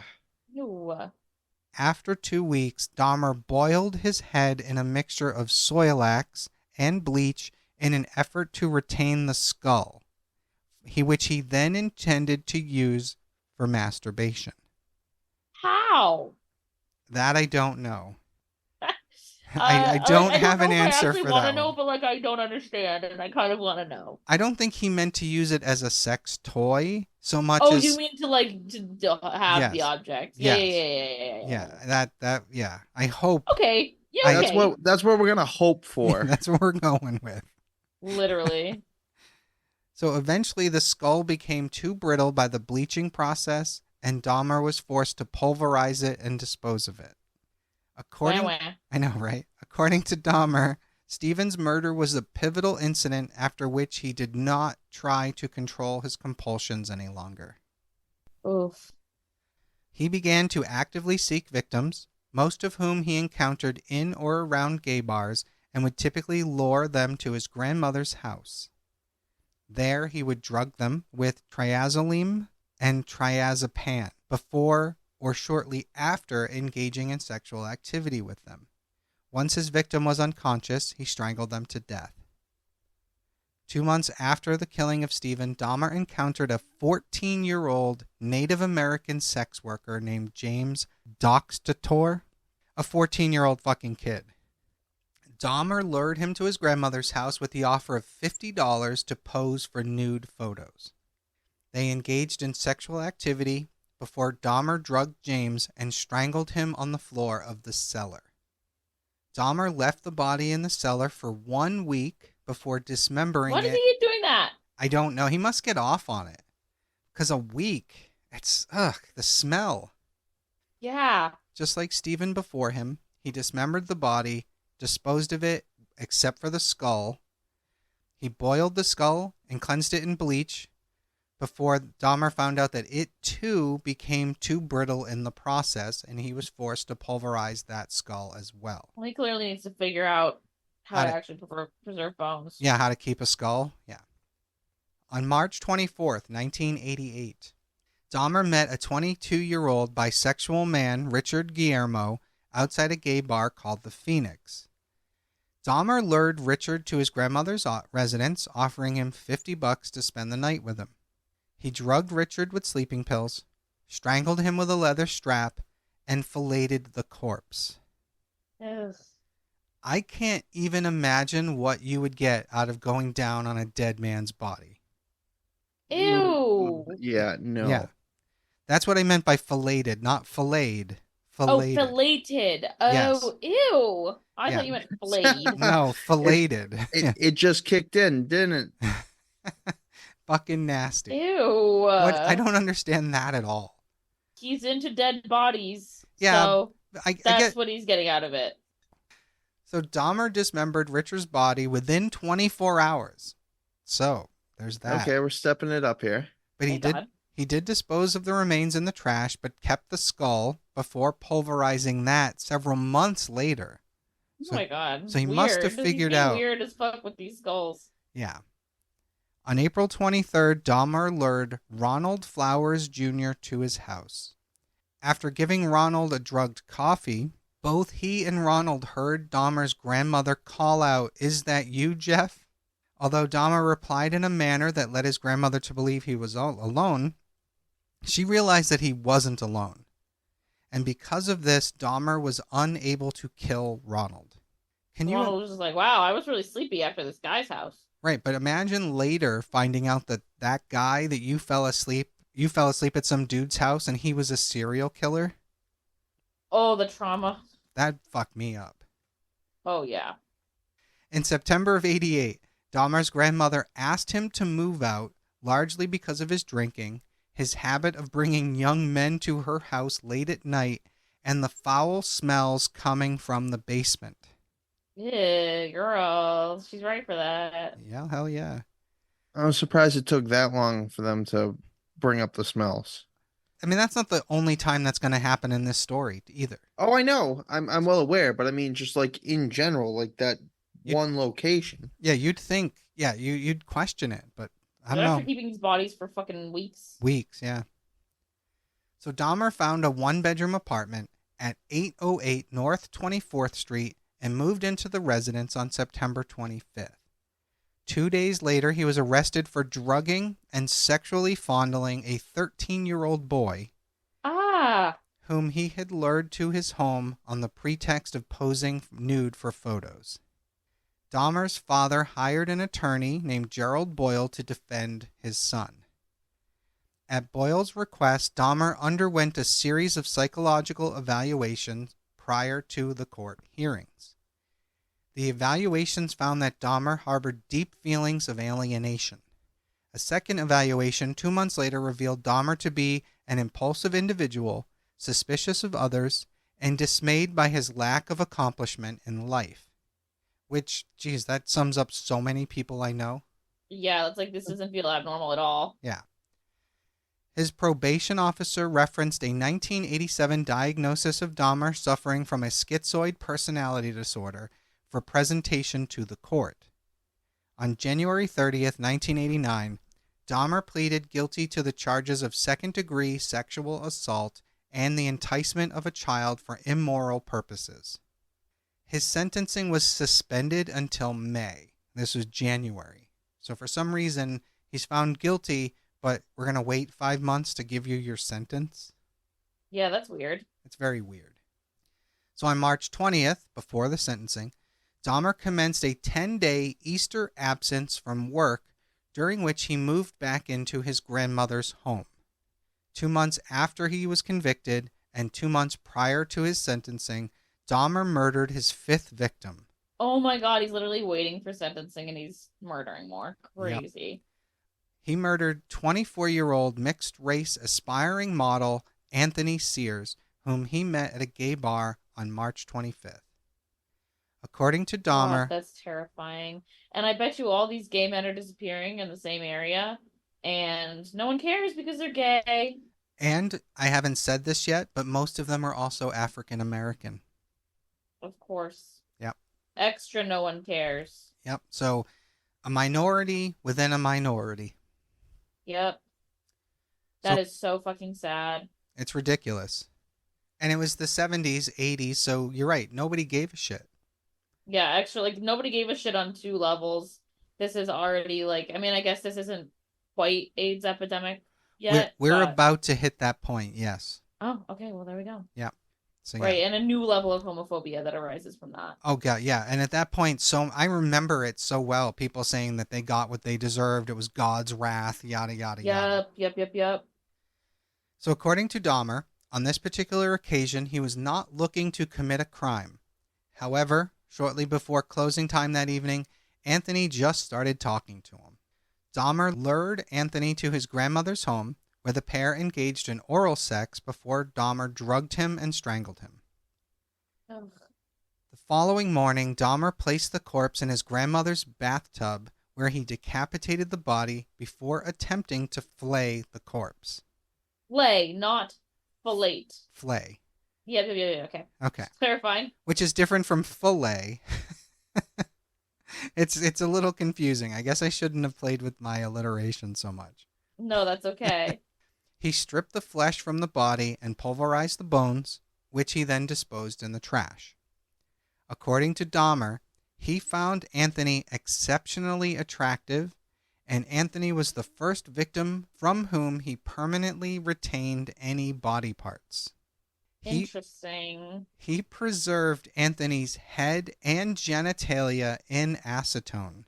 After 2 weeks, Dahmer boiled his head in a mixture of soilax and bleach in an effort to retain the skull, which he then intended to use for masturbation. How? That I don't know. I don't have an answer for that. I want to know, but I don't understand, and I kind of want to know. I don't think he meant to use it as a sex toy so much as... Oh, you mean to have the object? Yeah. Yeah. I hope. Okay. Yeah. That's what we're gonna hope for. That's what we're going with. Literally. So eventually, the skull became too brittle by the bleaching process, and Dahmer was forced to pulverize it and dispose of it. I know, right? According to Dahmer, Stephen's murder was a pivotal incident after which he did not try to control his compulsions any longer. Oof. He began to actively seek victims, most of whom he encountered in or around gay bars, and would typically lure them to his grandmother's house. There, he would drug them with triazoline and triazepam before or shortly after engaging in sexual activity with them. Once his victim was unconscious, he strangled them to death. 2 months after the killing of Stephen, Dahmer encountered a 14-year-old Native American sex worker named James Doxtator, a 14-year-old fucking kid. Dahmer lured him to his grandmother's house with the offer of $50 to pose for nude photos. They engaged in sexual activity before Dahmer drugged James and strangled him on the floor of the cellar. Dahmer left the body in the cellar for 1 week before dismembering it. Why is he doing that? I don't know. He must get off on it. Because a week, it's, the smell. Yeah. Just like Stephen before him, he dismembered the body, disposed of it except for the skull. He boiled the skull and cleansed it in bleach before Dahmer found out that it too became too brittle in the process, and he was forced to pulverize that skull as well. Well, he clearly needs to figure out how to actually preserve bones. Yeah, how to keep a skull. Yeah. On March 24th, 1988, Dahmer met a 22-year-old bisexual man, Richard Guillermo, outside a gay bar called the Phoenix. Dahmer lured Richard to his grandmother's residence, offering him $50 to spend the night with him. He drugged Richard with sleeping pills, strangled him with a leather strap, and filleted the corpse. Ugh. I can't even imagine what you would get out of going down on a dead man's body. Ew. Yeah, Yeah. no. That's what I meant by filleted, not filleted. Oh, Filleted. filleted. Yes. Oh, ew. I Yeah. thought you meant filleted. No, filleted. It it just kicked in, didn't it? Fucking nasty. Ew. What? I don't understand that at all. He's into dead bodies, Yeah, so I that's get. what he's getting out of it. So Dahmer dismembered Richard's body within 24 hours. So there's that. Okay, we're stepping it up here. But Thank God. he did dispose of the remains in the trash, but kept the skull before pulverizing that several months later. Oh my God. So he Weird. must have He's figured being out. weird as fuck with these skulls. Yeah. On April 23rd, Dahmer lured Ronald Flowers Jr. to his house. After giving Ronald a drugged coffee, both he and Ronald heard Dahmer's grandmother call out, "Is that you, Jeff?" Although Dahmer replied in a manner that led his grandmother to believe he was all alone, she realized that he wasn't alone. And because of this, Dahmer was unable to kill Ronald. Ronald was just like, wow, I was really sleepy after this guy's house. Right, but imagine later finding out that that guy that you fell asleep at some dude's house and he was a serial killer. Oh, the trauma. That fucked me up. Oh, yeah. In September of 88, Dahmer's grandmother asked him to move out, largely because of his drinking, his habit of bringing young men to her house late at night, and the foul smells coming from the basement. Yeah, girl. She's right for that. Yeah, hell yeah. I'm surprised it took that long for them to bring up the smells. I mean, that's not the only time that's going to happen in this story either. Oh, I know. I'm well aware, but I mean, just like in general, like that one location. Yeah, you'd think, you'd question it, but I don't They're know. after keeping these bodies for fucking weeks. Weeks, yeah. So Dahmer found a one-bedroom apartment at 808 North 24th Street and moved into the residence on September 25th. 2 days later, he was arrested for drugging and sexually fondling a 13-year-old boy whom he had lured to his home on the pretext of posing nude for photos. Dahmer's father hired an attorney named Gerald Boyle to defend his son. At Boyle's request, Dahmer underwent a series of psychological evaluations prior to the court hearings. The evaluations found that Dahmer harbored deep feelings of alienation. A second evaluation 2 months later revealed Dahmer to be an impulsive individual, suspicious of others, and dismayed by his lack of accomplishment in life. Which, geez, that sums up so many people I know. Yeah, it's like this doesn't feel abnormal at all. Yeah. His probation officer referenced a 1987 diagnosis of Dahmer suffering from a schizoid personality disorder for presentation to the court. On January 30th, 1989, Dahmer pleaded guilty to the charges of second-degree sexual assault and the enticement of a child for immoral purposes. His sentencing was suspended until May. This was January. So for some reason, he's found guilty, but we're going to wait 5 months to give you your sentence? Yeah, that's weird. It's very weird. So on March 20th, before the sentencing, Dahmer commenced a 10-day Easter absence from work, during which he moved back into his grandmother's home. 2 months after he was convicted and 2 months prior to his sentencing, Dahmer murdered his fifth victim. Oh my God, he's literally waiting for sentencing and he's murdering more. Crazy. Yep. He murdered 24-year-old mixed-race aspiring model Anthony Sears, whom he met at a gay bar on March 25th. According to Dahmer... God, that's terrifying. And I bet you all these gay men are disappearing in the same area, and no one cares because they're gay. And I haven't said this yet, but most of them are also African American. Of course. Yep. Extra no one cares. Yep. So a minority within a minority. Yep. That is so fucking sad. It's ridiculous. And it was the 70s, 80s, so you're right. Nobody gave a shit. Yeah, actually, like, nobody gave a shit on two levels. This is already, like, I mean, I guess this isn't quite AIDS epidemic yet. We're but... about to hit that point, yes. Oh, okay, well, there we go. Yeah. So, Right, yeah. and a new level of homophobia that arises from that. Oh, God, yeah. And at that point, so I remember it so well. People saying that they got what they deserved. It was God's wrath, yada, yada, yada. Yep. So, according to Dahmer, on this particular occasion, he was not looking to commit a crime. However, shortly before closing time that evening, Anthony just started talking to him. Dahmer lured Anthony to his grandmother's home, where the pair engaged in oral sex before Dahmer drugged him and strangled him. Ugh. The following morning, Dahmer placed the corpse in his grandmother's bathtub, where he decapitated the body before attempting to flay the corpse. Flay, not fillet. Flay. Yeah, okay. Okay. Clarifying. Which is different from fillet. It's a little confusing. I guess I shouldn't have played with my alliteration so much. No, that's okay. He stripped the flesh from the body and pulverized the bones, which he then disposed in the trash. According to Dahmer, he found Anthony exceptionally attractive, and Anthony was the first victim from whom he permanently retained any body parts. Interesting. He preserved Anthony's head and genitalia in acetone.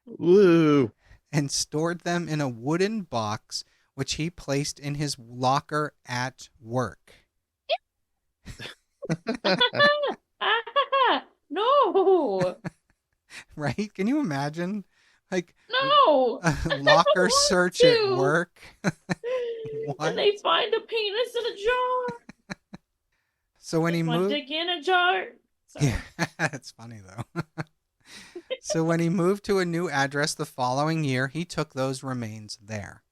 Woo. And stored them in a wooden box, which he placed in his locker at work. No. Right? Can you imagine? Like, No. a locker search at work? What? And they find a penis in a jar. So when he My moved... dick in a jar. Sorry. Yeah, that's funny, though. So when he moved to a new address the following year, he took those remains there.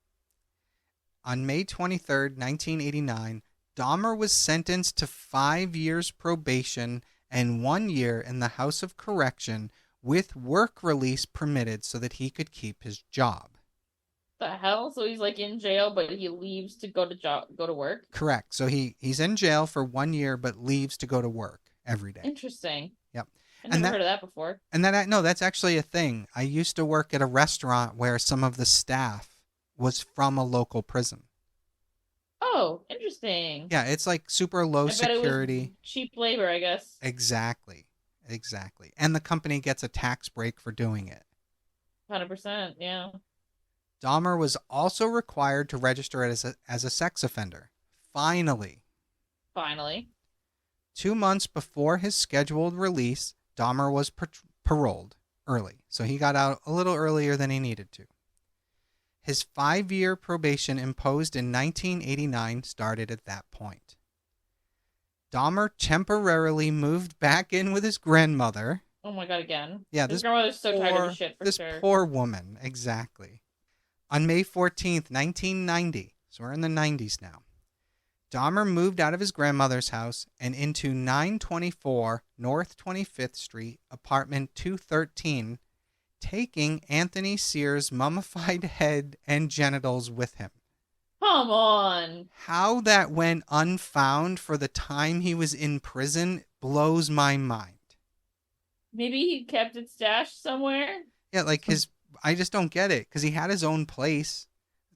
On May 23rd, 1989, Dahmer was sentenced to 5 years probation and 1 year in the House of Correction with work release permitted so that he could keep his job. The hell? So he's like in jail, but he leaves to go to work? Correct. So he's in jail for 1 year, but leaves to go to work every day. Interesting. Yep. I've never heard of that before. And no, that's actually a thing. I used to work at a restaurant where some of the staff was from a local prison. Oh, interesting. Yeah, it's like super low security. It was cheap labor, I guess. Exactly. And the company gets a tax break for doing it. 100%, yeah. Dahmer was also required to register as a sex offender. Finally. 2 months before his scheduled release, Dahmer was paroled early, so he got out a little earlier than he needed to. His 5-year probation imposed in 1989 started at that point. Dahmer temporarily moved back in with his grandmother. Oh my god, again. Yeah, his grandmother's so tired of his shit, for this sure. poor woman, exactly. On May 14th, 1990, so we're in the 90s now, Dahmer moved out of his grandmother's house and into 924 North 25th Street, apartment 213, taking Anthony Sears' mummified head and genitals with him. Come on. How that went unfound for the time he was in prison blows my mind. Maybe he kept it stashed somewhere? Yeah, like I just don't get it, because he had his own place.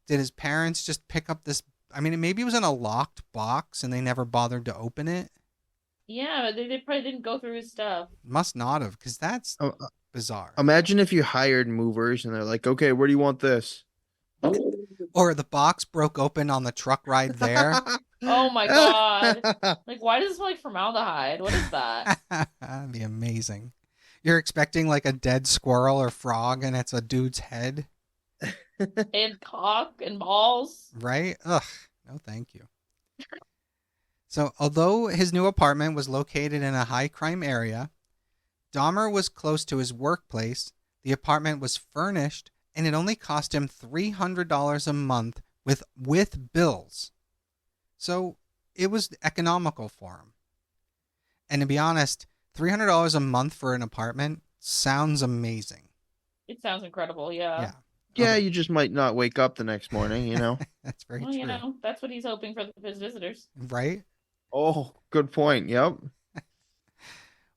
Did his parents just pick up this? I mean, maybe it was in a locked box and they never bothered to open it. Yeah, they probably didn't go through his stuff. Must not have, because that's bizarre. Imagine if you hired movers and they're like, okay, where do you want this? Or the box broke open on the truck ride there. Oh my god. Like, why does it smell like formaldehyde? What is that? That'd be amazing. You're expecting like a dead squirrel or frog and it's a dude's head. And cock and balls. Right? Ugh. No, thank you. So, although his new apartment was located in a high crime area, Dahmer was close to his workplace, the apartment was furnished, and it only cost him $300 a month with bills. So, it was economical for him. And to be honest, $300 a month for an apartment sounds amazing. It sounds incredible, yeah. Yeah, you just might not wake up the next morning, you know? That's very Well, true. you know, that's what he's hoping for his visitors. Right? Oh, good point. Yep.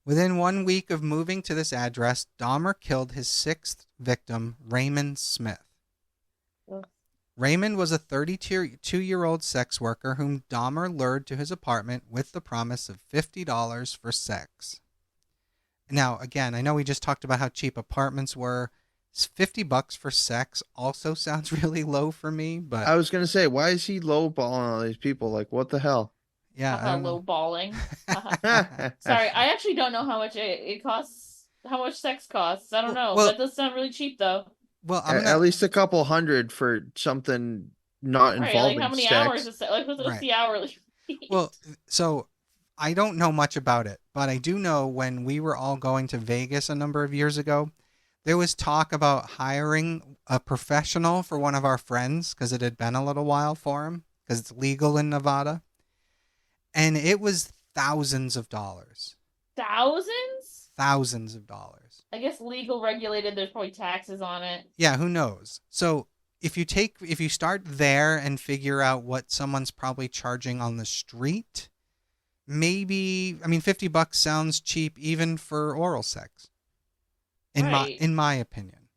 Within 1 week of moving to this address, Dahmer killed his 6th victim, Raymond Smith. Ugh. Raymond was a 32-year-old sex worker whom Dahmer lured to his apartment with the promise of $50 for sex. Now, again, I know we just talked about how cheap apartments were. $50 for sex also sounds really low for me, but I was gonna say, why is he lowballing all these people? Like, what the hell? yeah, I don't know. Low balling. Sorry, I actually don't know how much it costs. How much sex costs? I don't know. Well, That does sound really cheap though. I'm At gonna least a couple hundred for something not Right, like how involving many hours sex. is that? Like what's right. the hourly rate? Well, so I don't know much about it, but I do know when we were all going to Vegas a number of years ago, there was talk about hiring a professional for one of our friends because it had been a little while for him because it's legal in Nevada. And it was thousands of dollars. Thousands? Thousands of dollars. I guess legal regulated, there's probably taxes on it. Yeah, who knows? So if you start there and figure out what someone's probably charging on the street, maybe, I mean, $50 sounds cheap even for oral sex. Right. In my opinion.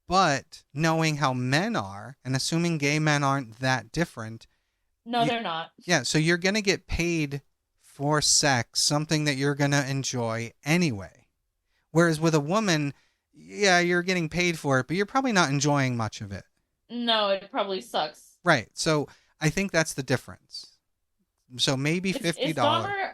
But knowing how men are and assuming gay men aren't that different, No, they're not. yeah, so you're going to get paid for sex, something that you're going to enjoy anyway. Whereas with a woman, yeah, you're getting paid for it, but you're probably not enjoying much of it. No, it probably sucks. Right. So I think that's the difference. So maybe $50. Is Dahmer,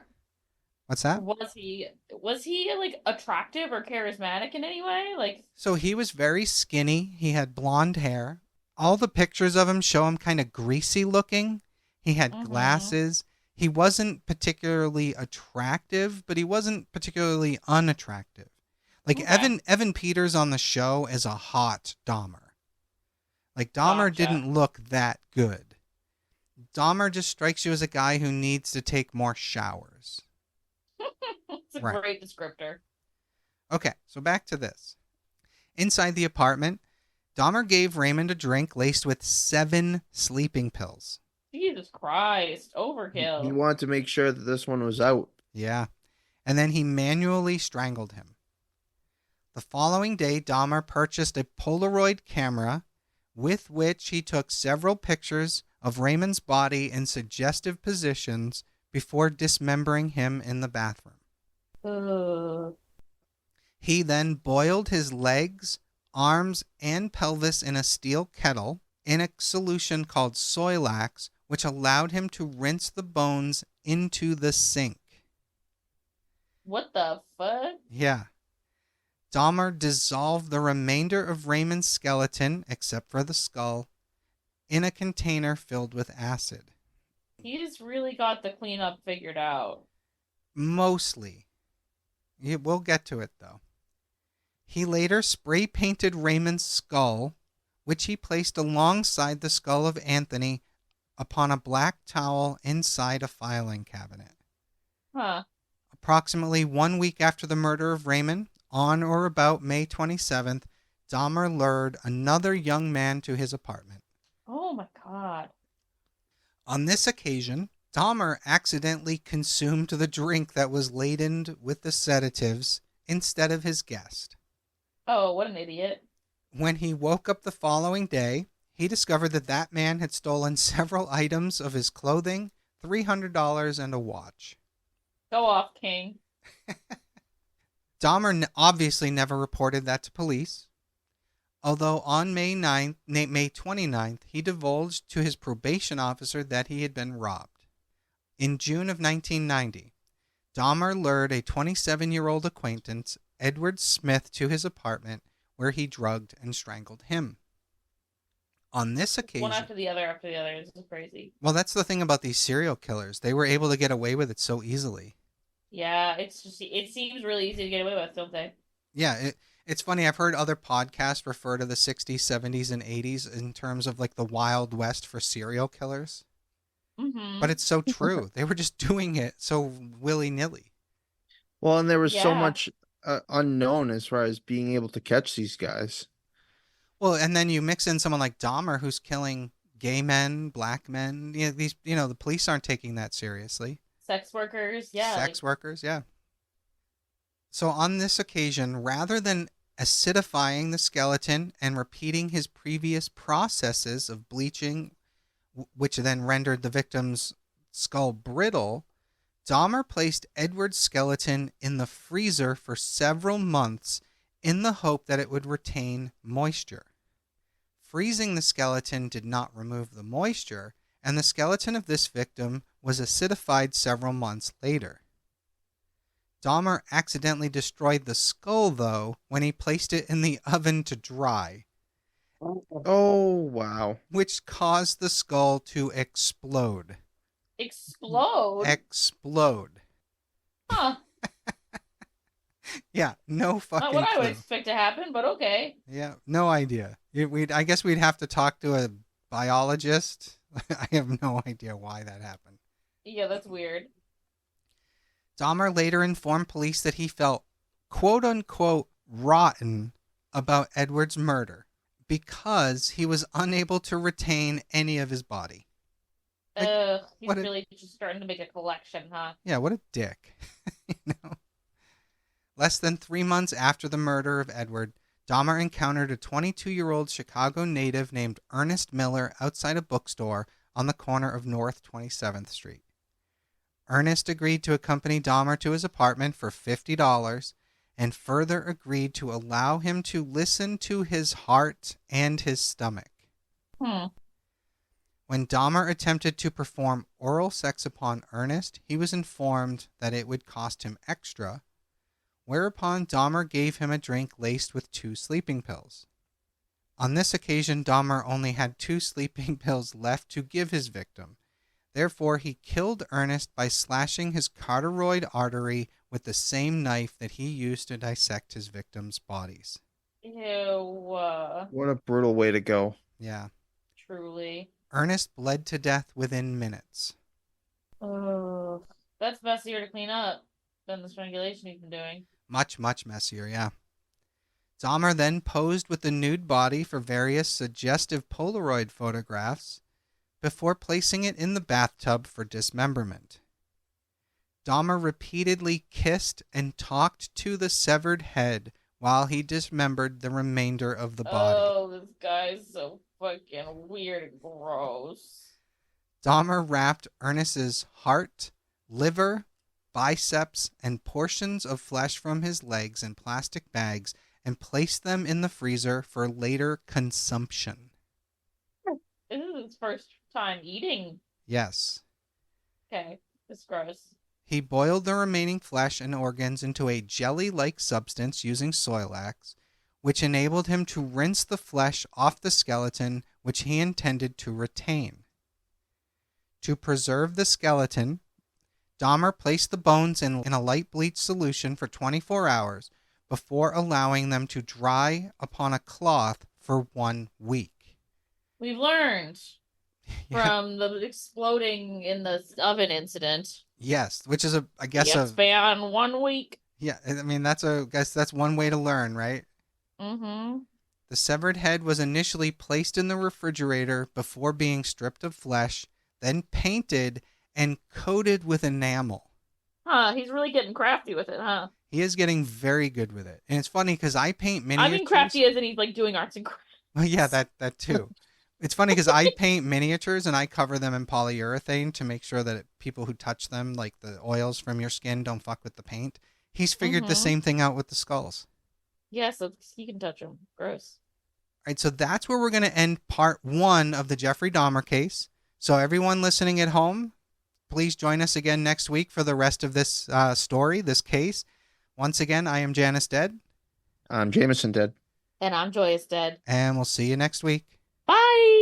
What's that? was he like attractive or charismatic in any way? Like, So he was very skinny. He had blonde hair. All the pictures of him show him kind of greasy looking. He had glasses. He wasn't particularly attractive, but he wasn't particularly unattractive. Like Okay. Evan Peters on the show is a hot Dahmer. Like Dahmer Gotcha. didn't look that good. Dahmer just strikes you as a guy who needs to take more showers. It's a Right. great descriptor. Okay, so back to this. Inside the apartment, Dahmer gave Raymond a drink laced with 7 sleeping pills. Jesus Christ, He overkill. wanted to make sure that this one was out. Yeah. And then he manually strangled him. The following day, Dahmer purchased a Polaroid camera with which he took several pictures of Raymond's body in suggestive positions before dismembering him in the bathroom. Ugh. He then boiled his legs, arms, and pelvis in a steel kettle in a solution called Soilax, which allowed him to rinse the bones into the sink. What the fuck? Yeah. Dahmer dissolved the remainder of Raymond's skeleton, except for the skull, in a container filled with acid. He's really got the cleanup figured out. Mostly. We'll get to it, though. He later spray painted Raymond's skull, which he placed alongside the skull of Anthony upon a black towel inside a filing cabinet. Huh. Approximately 1 week after the murder of Raymond, on or about May 27th, Dahmer lured another young man to his apartment. Oh my god. On this occasion, Dahmer accidentally consumed the drink that was laden with the sedatives instead of his guest. Oh, what an idiot. When he woke up the following day, he discovered that man had stolen several items of his clothing, $300, and a watch. Go off, King. Dahmer obviously never reported that to police, although on May 29th, he divulged to his probation officer that he had been robbed. In June of 1990, Dahmer lured a 27-year-old acquaintance, Edward Smith, to his apartment where he drugged and strangled him. On this occasion... One after the other. This is crazy. Well, that's the thing about these serial killers. They were able to get away with it so easily. Yeah, it seems really easy to get away with, don't they? Yeah, it's funny. I've heard other podcasts refer to the 60s, 70s, and 80s in terms of like the Wild West for serial killers. Mm-hmm. But it's so true. They were just doing it so willy-nilly. Well, and there was so Yeah. much unknown as far as being able to catch these guys. Well, and then you mix in someone like Dahmer who's killing gay men, black men. The police aren't taking that seriously. Sex workers, yeah. Sex workers, yeah. So on this occasion, rather than acidifying the skeleton and repeating his previous processes of bleaching, which then rendered the victim's skull brittle, Dahmer placed Edward's skeleton in the freezer for several months in the hope that it would retain moisture. Freezing the skeleton did not remove the moisture, and the skeleton of this victim was acidified several months later. Dahmer accidentally destroyed the skull, though, when he placed it in the oven to dry, Oh, wow. which caused the skull to explode. Explode? Explode. Huh. Yeah, no fucking Not what I would clue. expect to happen, but okay. Yeah, no idea. I guess we'd have to talk to a biologist. I have no idea why that happened. Yeah, that's weird. Dahmer later informed police that he felt quote-unquote rotten about Edward's murder because he was unable to retain any of his body. Like, He's really just starting to make a collection, huh? Yeah, what a dick. You know? Less than 3 months after the murder of Edward, Dahmer encountered a 22-year-old Chicago native named Ernest Miller outside a bookstore on the corner of North 27th Street. Ernest agreed to accompany Dahmer to his apartment for $50 and further agreed to allow him to listen to his heart and his stomach. When Dahmer attempted to perform oral sex upon Ernest, he was informed that it would cost him extra, whereupon Dahmer gave him a drink laced with 2 sleeping pills. On this occasion, Dahmer only had 2 sleeping pills left to give his victim. Therefore, he killed Ernest by slashing his carotid artery with the same knife that he used to dissect his victims' bodies. Ew. What a brutal way to go. Yeah. Truly. Ernest bled to death within minutes. Oh, that's messier to clean up than the strangulation he's been doing. Much, much messier, yeah. Dahmer then posed with the nude body for various suggestive Polaroid photographs before placing it in the bathtub for dismemberment. Dahmer repeatedly kissed and talked to the severed head while he dismembered the remainder of the body. Oh, this guy's so fucking weird and gross. Dahmer wrapped Ernest's heart, liver, biceps, and portions of flesh from his legs in plastic bags and placed them in the freezer for later consumption. This is his first time eating. Yes. Okay, it's gross. He boiled the remaining flesh and organs into a jelly-like substance using Soilax, which enabled him to rinse the flesh off the skeleton, which he intended to retain. To preserve the skeleton, Dahmer placed the bones in a light bleach solution for 24 hours before allowing them to dry upon a cloth for 1 week. We've learned Yeah. from the exploding in the oven incident. Yes, which is I guess span 1 week. Yeah, I mean I guess that's one way to learn, right? Mm-hmm. The severed head was initially placed in the refrigerator before being stripped of flesh, then painted and coated with enamel. Huh, he's really getting crafty with it, huh? He is getting very good with it. And it's funny because I paint miniatures. I mean crafty as in he's like doing arts and crafts. Well, yeah, that too. It's funny because I paint miniatures and I cover them in polyurethane to make sure that people who touch them, like the oils from your skin, don't fuck with the paint. He's figured the same thing out with the skulls. Yeah, so he can touch them. Gross. All right, so that's where we're going to end part 1 of the Jeffrey Dahmer case. So everyone listening at home, please join us again next week for the rest of this story, this case. Once again, I am Janus Dead. I'm Jameson Dead. And I'm Joyous Dead. And we'll see you next week. Bye!